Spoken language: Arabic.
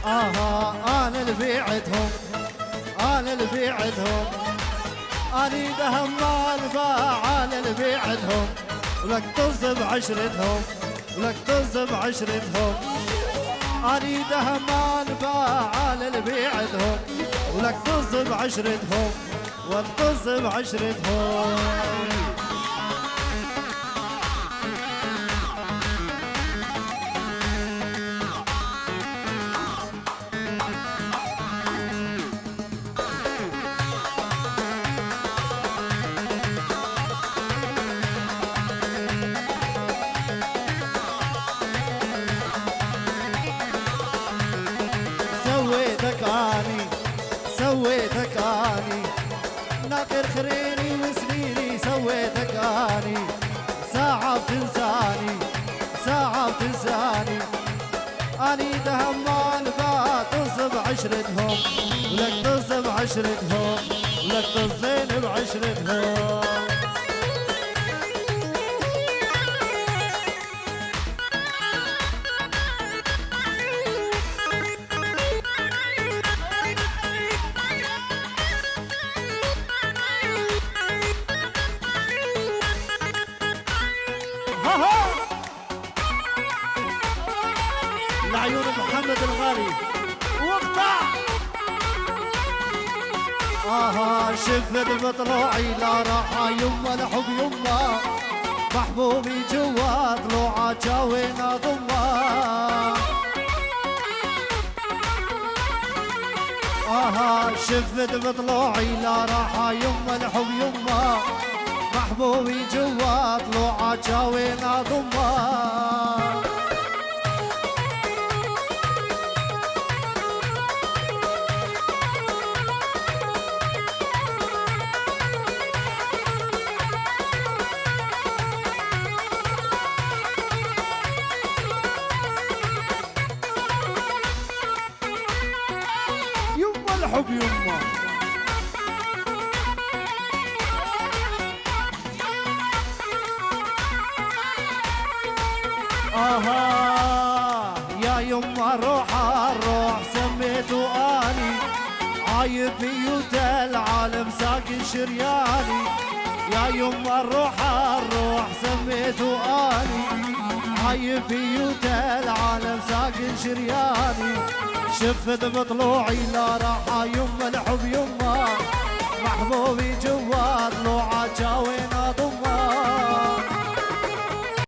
انا اللي بيعدهم، انا اللي بيعدهم، اني دهم الفاعل اللي بيعدهم، ولك طز بعشرتهم، ولك طز بعشرتهم، اني دهم الفاعل اللي بيعدهم، ولك طز بعشرتهم، والطز بعشرتهم. سويتك اني ناقر خريني وسنيني، سويتك اني ساعة بتنساني، ساعة بتنساني، اني دهمان طز بعشرتهم، ولك طز بعشرتهم، ولك طزين بعشرتهم. لعيون محمد الغالي واقطع. شفت بطلوعي لا راح يما الحب يما، محبوبي جوا طلوعه جاوينا ضمه. شفت بطلوعي لا راح يما الحب يما، محبوبي جوا طلوعه جاوينا ضمه. الحب يما يا يما روح الروح سميته اني، عايب بيوت العالم ساكن شرياني. يا يما روح الروح سميته اني، عايب بيوت العالم ساكن شرياني. شفت بطلوعي لا راح يما الحب يما، محبوبي جوا طلوعه جاوينا ضم.